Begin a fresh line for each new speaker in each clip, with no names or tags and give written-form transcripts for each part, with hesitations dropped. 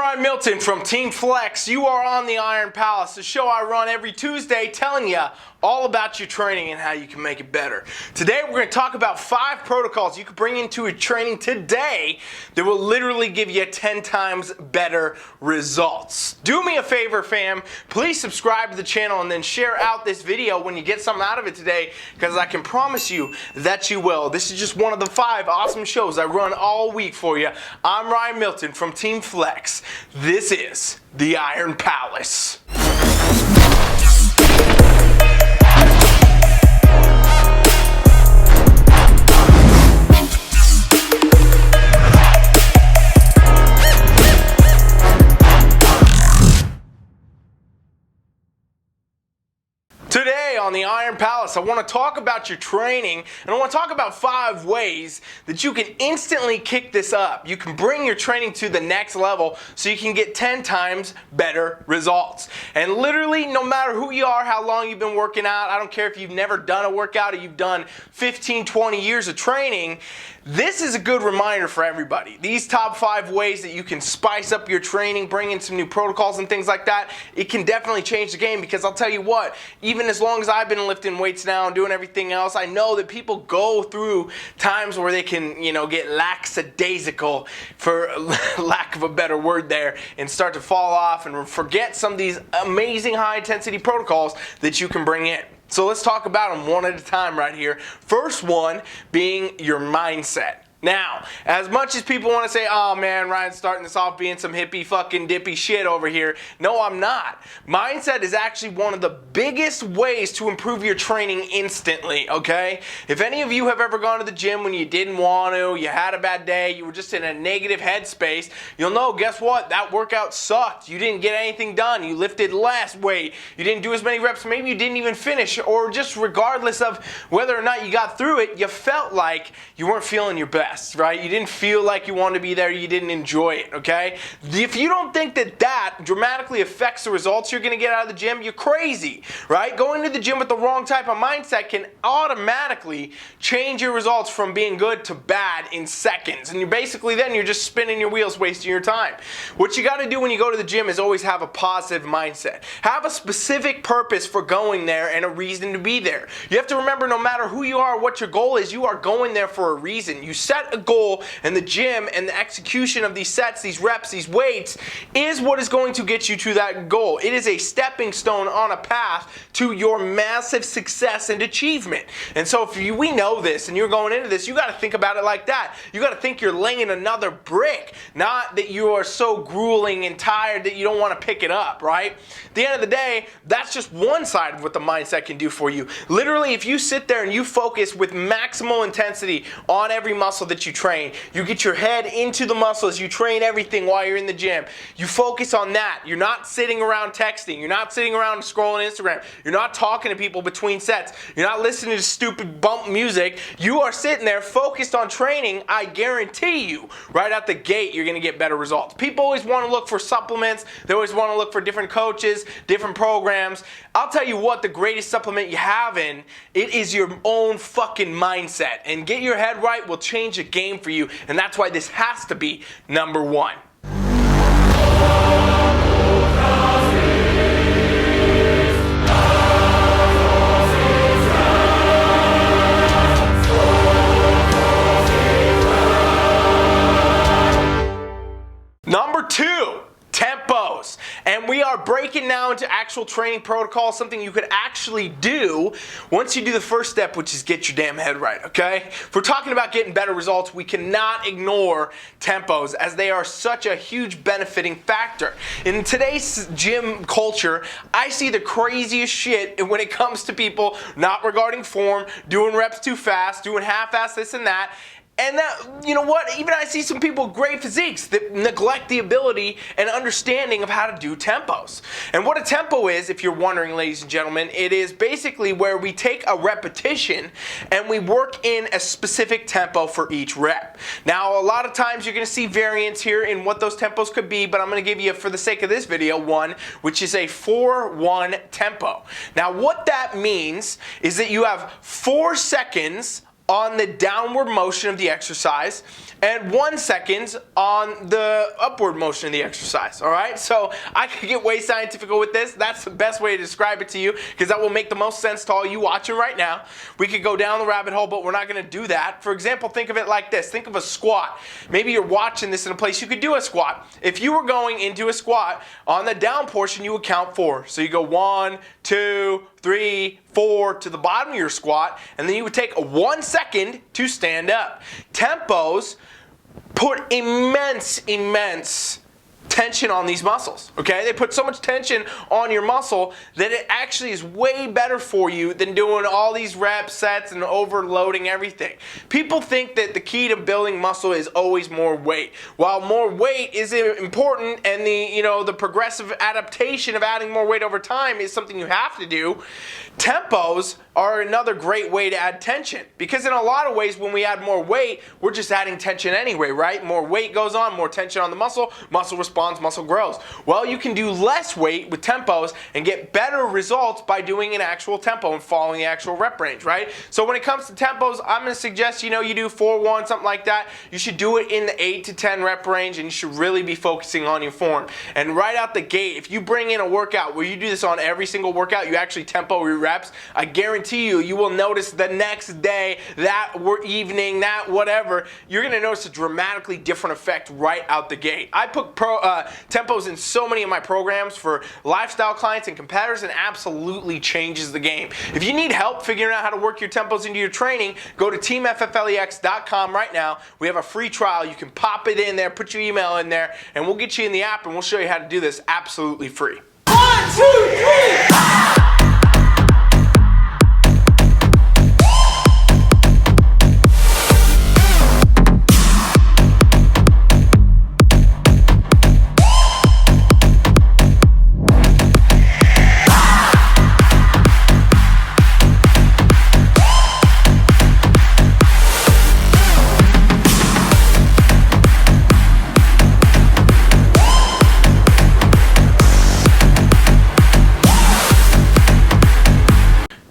Ryan Milton from TeamFFLEX. You are on the Iron Palace, the show I run every Tuesday telling you all about your training and how you can make it better. Today we're going to talk about 5 protocols you can bring into a training today that will literally give you 10 times better results. Do me a favor, fam. Please subscribe to the channel and then share out this video when you get something out of it today, because I can promise you that you will. This is just one of the 5 awesome shows I run all week for you. I'm Ryan Milton from TeamFFLEX. This is the Iron Palace. Today on the Iron Palace, I want to talk about your training, and I want to talk about 5 ways that you can instantly kick this up. You can bring your training to the next level so you can get 10 times better results. And literally, no matter who you are, how long you've been working out, I don't care if you've never done a workout or you've done 15, 20 years of training, this is a good reminder for everybody. These top 5 ways that you can spice up your training, bring in some new protocols and things like that, it can definitely change the game, because I'll tell you what, even as long as I've been lifting weights now and doing everything else, I know that people go through times where they can, get lackadaisical, for lack of a better word there, and start to fall off and forget some of these amazing high intensity protocols that you can bring in. So let's talk about them one at a time right here. First one being your mindset. Now, as much as people want to say, oh man, Ryan's starting this off being some hippie fucking dippy shit over here. No, I'm not. Mindset is actually one of the biggest ways to improve your training instantly, okay? If any of you have ever gone to the gym when you didn't want to, you had a bad day, you were just in a negative headspace, you'll know, guess what? That workout sucked. You didn't get anything done. You lifted less weight. You didn't do as many reps. Maybe you didn't even finish, or just regardless of whether or not you got through it, you felt like you weren't feeling your best. Right? You didn't feel like you wanted to be there. You didn't enjoy it, okay? If you don't think that that dramatically affects the results you're going to get out of the gym, you're crazy, right? Going to the gym with the wrong type of mindset can automatically change your results from being good to bad in seconds. And you're just spinning your wheels, wasting your time. What you got to do when you go to the gym is always have a positive mindset. Have a specific purpose for going there and a reason to be there. You have to remember, no matter who you are, what your goal is, you are going there for a reason. You set a goal, and the gym and the execution of these sets, these reps, these weights is what is going to get you to that goal. It is a stepping stone on a path to your massive success and achievement. And so if we know this and you're going into this, you got to think about it like that. You got to think you're laying another brick, not that you are so grueling and tired that you don't want to pick it up, right? At the end of the day, that's just one side of what the mindset can do for you. Literally, if you sit there and you focus with maximal intensity on every muscle that you train, you get your head into the muscles, you train everything while you're in the gym, you focus on that. You're not sitting around texting, you're not sitting around scrolling Instagram, you're not talking to people between sets, you're not listening to stupid bump music, you are sitting there focused on training. I guarantee you, right out the gate, you're going to get better results. People always want to look for supplements, they always want to look for different coaches, different programs. I'll tell you what, the greatest supplement you have it is your own fucking mindset. And get your head right will change the game for you, and that's why this has to be number 1. Number 2, tempos. And we are breaking now into actual training protocols, something you could actually do once you do the first step, which is get your damn head right, okay? If we're talking about getting better results, we cannot ignore tempos, as they are such a huge benefiting factor. In today's gym culture, I see the craziest shit when it comes to people not regarding form, doing reps too fast, doing half-ass this and that. And that, you know what, even I see some people with great physiques that neglect the ability and understanding of how to do tempos. And what a tempo is, if you're wondering, ladies and gentlemen, it is basically where we take a repetition and we work in a specific tempo for each rep. Now, a lot of times you're going to see variants here in what those tempos could be, but I'm going to give you, for the sake of this video, one, which is a 4-1 tempo. Now, what that means is that you have 4 seconds on the downward motion of the exercise and 1 second on the upward motion of the exercise, all right? So I could get way scientific with this. That's the best way to describe it to you because that will make the most sense to all you watching right now. We could go down the rabbit hole, but we're not gonna do that. For example, think of it like this. Think of a squat. Maybe you're watching this in a place you could do a squat. If you were going into a squat, on the down portion you would count 4. So you go 1, 2, 3, 4 to the bottom of your squat, and then you would take 1 second to stand up. Tempos put immense tension on these muscles, okay? They put so much tension on your muscle that it actually is way better for you than doing all these rep sets and overloading everything. People think that the key to building muscle is always more weight. While more weight is important and the progressive adaptation of adding more weight over time is something you have to do, tempos are another great way to add tension, because in a lot of ways when we add more weight, we're just adding tension anyway, right? More weight goes on, more tension on the muscle responds, muscle grows. Well, you can do less weight with tempos and get better results by doing an actual tempo and following the actual rep range, right? So when it comes to tempos, I'm going to suggest you do 4-1, something like that. You should do it in the 8 to 10 rep range, and you should really be focusing on your form. And right out the gate, if you bring in a workout where you do this on every single workout, you actually tempo your reps, I guarantee you will notice the next day, that evening, that whatever, you're going to notice a dramatically different effect right out the gate. I put tempos in so many of my programs for lifestyle clients and competitors, and absolutely changes the game. If you need help figuring out how to work your tempos into your training, go to TeamFFLEX.com right now. We have a free trial. You can pop it in there, put your email in there, and we'll get you in the app and we'll show you how to do this absolutely free. 1, 2, 3!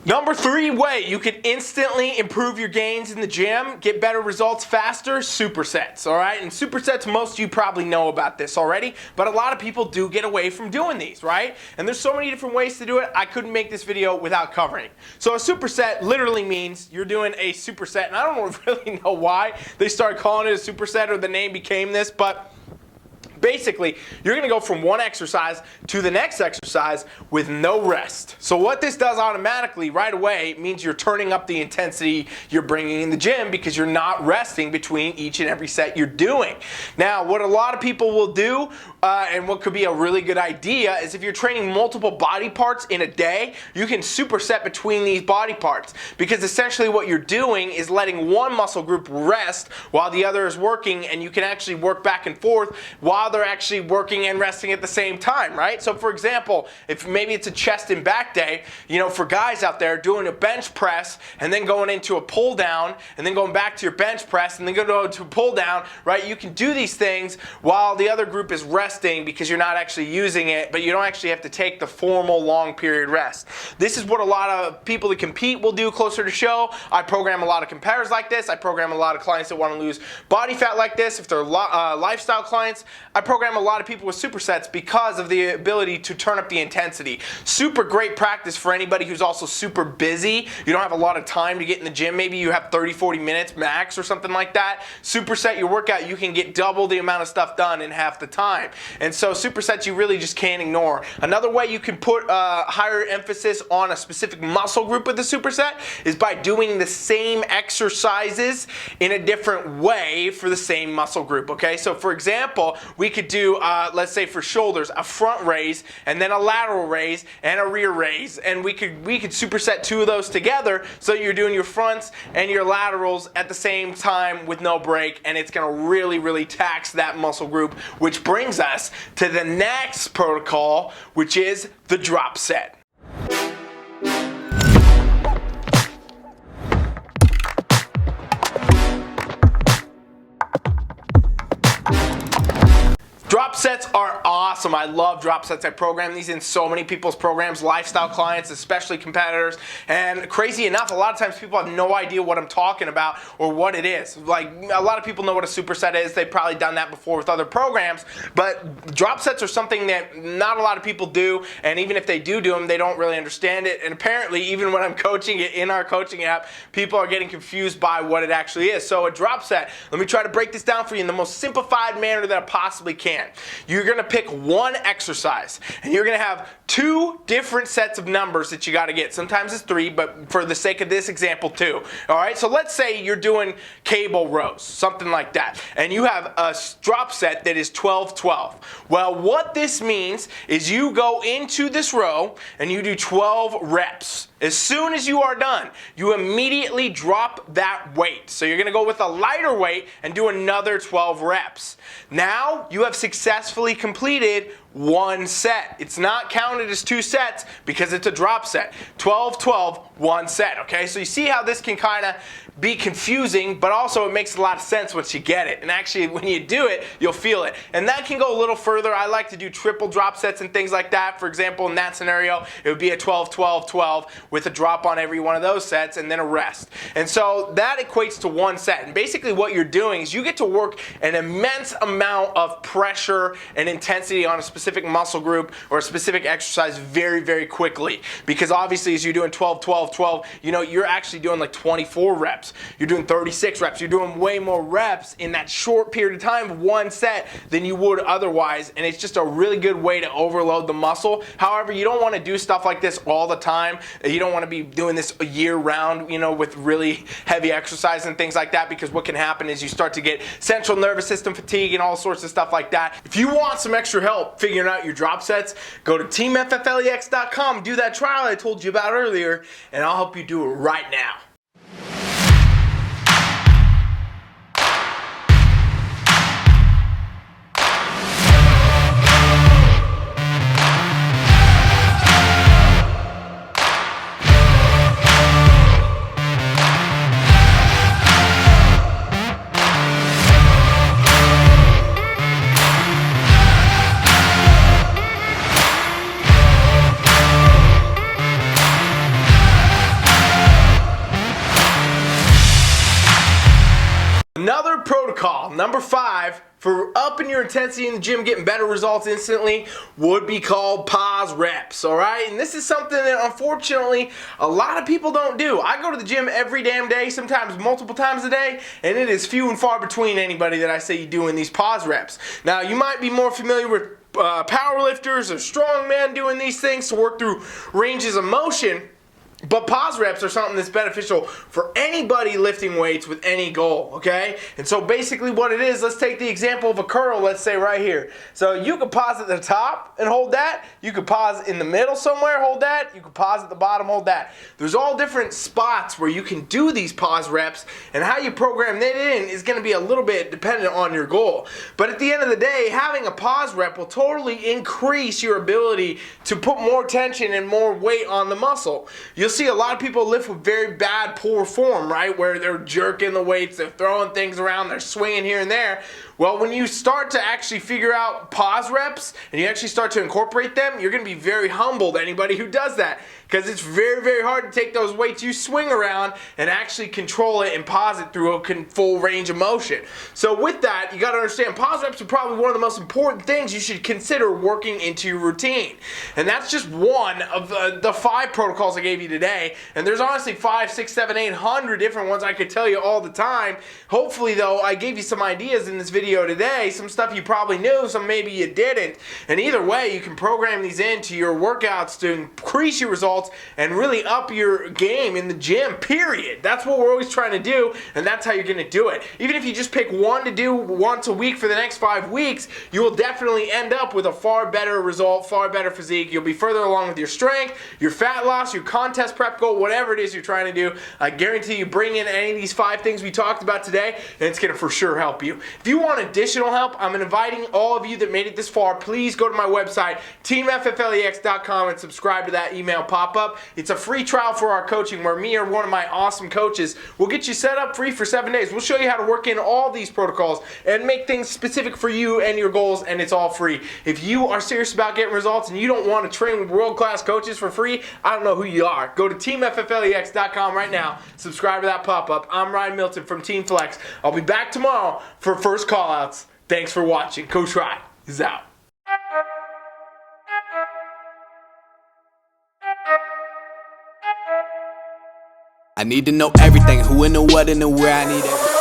Number 3 way you can instantly improve your gains in the gym, get better results faster, supersets, all right? And supersets, most of you probably know about this already, but a lot of people do get away from doing these, right? And there's so many different ways to do it, I couldn't make this video without covering. So a superset literally means you're doing a superset, and I don't really know why they started calling it a superset or the name became this, but basically, you're going to go from one exercise to the next exercise with no rest. So what this does automatically right away means you're turning up the intensity you're bringing in the gym because you're not resting between each and every set you're doing. Now, what a lot of people will do, and what could be a really good idea, is if you're training multiple body parts in a day, you can superset between these body parts, because essentially what you're doing is letting one muscle group rest while the other is working, and you can actually work back and forth while they're actually working and resting at the same time, right? So for example, if maybe it's a chest and back day, for guys out there doing a bench press and then going into a pull down and then going back to your bench press and then going to a pull down, right? You can do these things while the other group is resting because you're not actually using it, but you don't actually have to take the formal long period rest. This is what a lot of people that compete will do closer to show. I program a lot of competitors like this. I program a lot of clients that want to lose body fat like this. If they're lifestyle clients, I program a lot of people with supersets because of the ability to turn up the intensity. Super great practice for anybody who's also super busy. You don't have a lot of time to get in the gym. Maybe you have 30-40 minutes max or something like that. Superset your workout, you can get double the amount of stuff done in half the time. And so supersets you really just can't ignore. Another way you can put higher emphasis on a specific muscle group with a superset is by doing the same exercises in a different way for the same muscle group, okay? So for example, we could do, let's say for shoulders, a front raise and then a lateral raise and a rear raise, and we could superset 2 of those together, so you're doing your fronts and your laterals at the same time with no break, and it's going to really tax that muscle group, which brings us to the next protocol, which is the drop set. Drop Dropsets are awesome. I love Dropsets. I program these in so many people's programs, lifestyle clients, especially competitors. And crazy enough, a lot of times people have no idea what I'm talking about or what it is. Like, a lot of people know what a superset is. They've probably done that before with other programs. But Dropsets are something that not a lot of people do. And even if they do them, they don't really understand it. And apparently, even when I'm coaching it in our coaching app, people are getting confused by what it actually is. So a dropset, let me try to break this down for you in the most simplified manner that I possibly can. You're going to pick one exercise, and you're going to have two different sets of numbers that you got to get. Sometimes it's three, but for the sake of this example, two. All right, so let's say you're doing cable rows, something like that, and you have a drop set that is 12-12. Well, what this means is you go into this row and you do 12 reps. As soon as you are done, you immediately drop that weight. So you're going to go with a lighter weight and do another 12 reps. Now you have successfully completed one set. It's not counted as two sets because it's a drop set. 12-12, one set. Okay, so you see how this can kind of be confusing, but also it makes a lot of sense once you get it. And actually, when you do it, you'll feel it. And that can go a little further. I like to do triple drop sets and things like that. For example, in that scenario, it would be a 12-12-12 with a drop on every one of those sets and then a rest. And so that equates to one set. And basically what you're doing is you get to work an immense amount of pressure and intensity on a specific muscle group or a specific exercise very, very quickly. Because obviously, as you're doing 12-12-12, you know, you're actually doing like 24 reps. You're doing 36 reps. You're doing way more reps in that short period of time, one set, than you would otherwise. And it's just a really good way to overload the muscle. However, you don't want to do stuff like this all the time. You don't want to be doing this year round, you know, with really heavy exercise and things like that, because what can happen is you start to get central nervous system fatigue and all sorts of stuff like that. If you want some extra help figuring out your drop sets, go to TeamFFLEX.com, do that trial I told you about earlier, and I'll help you do it right now. Another protocol, number 5, for upping your intensity in the gym, getting better results instantly, would be called pause reps, all right? And this is something that unfortunately a lot of people don't do. I go to the gym every damn day, sometimes multiple times a day, and it is few and far between anybody that I see doing these pause reps. Now, you might be more familiar with power lifters or strongmen doing these things to work through ranges of motion. But pause reps are something that's beneficial for anybody lifting weights with any goal, okay? And so basically what it is, let's take the example of a curl, let's say right here. So you could pause at the top and hold that. You could pause in the middle somewhere, hold that. You could pause at the bottom, hold that. There's all different spots where you can do these pause reps, and how you program that in is going to be a little bit dependent on your goal. But at the end of the day, having a pause rep will totally increase your ability to put more tension and more weight on the muscle. You'll see a lot of people lift with very bad, poor form, right? Where they're jerking the weights, they're throwing things around, they're swinging here and there. Well, when you start to actually figure out pause reps and you actually start to incorporate them, you're going to be very humbled, anybody who does that. Because it's very, very hard to take those weights you swing around and actually control it and pause it through a full range of motion. So with that, you got to understand pause reps are probably one of the most important things you should consider working into your routine. And that's just one of the 5 protocols I gave you today. And there's honestly 5, 6, 7, 800 different ones I could tell you all the time. Hopefully, though, I gave you some ideas in this video today, some stuff you probably knew, some maybe you didn't. And either way, you can program these into your workouts to increase your results and really up your game in the gym, period. That's what we're always trying to do, and that's how you're going to do it. Even if you just pick one to do once a week for the next 5 weeks, you will definitely end up with a far better result, far better physique. You'll be further along with your strength, your fat loss, your contest test prep goal, whatever it is you're trying to do, I guarantee you bring in any of these 5 things we talked about today, and it's going to for sure help you. If you want additional help, I'm inviting all of you that made it this far, please go to my website, TeamFFLEX.com, and subscribe to that email pop-up. It's a free trial for our coaching where me or one of my awesome coaches will get you set up free for 7 days. We'll show you how to work in all these protocols and make things specific for you and your goals, and it's all free. If you are serious about getting results and you don't want to train with world-class coaches for free, I don't know who you are. Go to TeamFFLEX.com right now. Subscribe to that pop-up. I'm Ryan Milton from TeamFFLEX. I'll be back tomorrow for first call-outs. Thanks for watching. Coach Ryan is out.
I need to know everything, who and the what and the where. I need everything.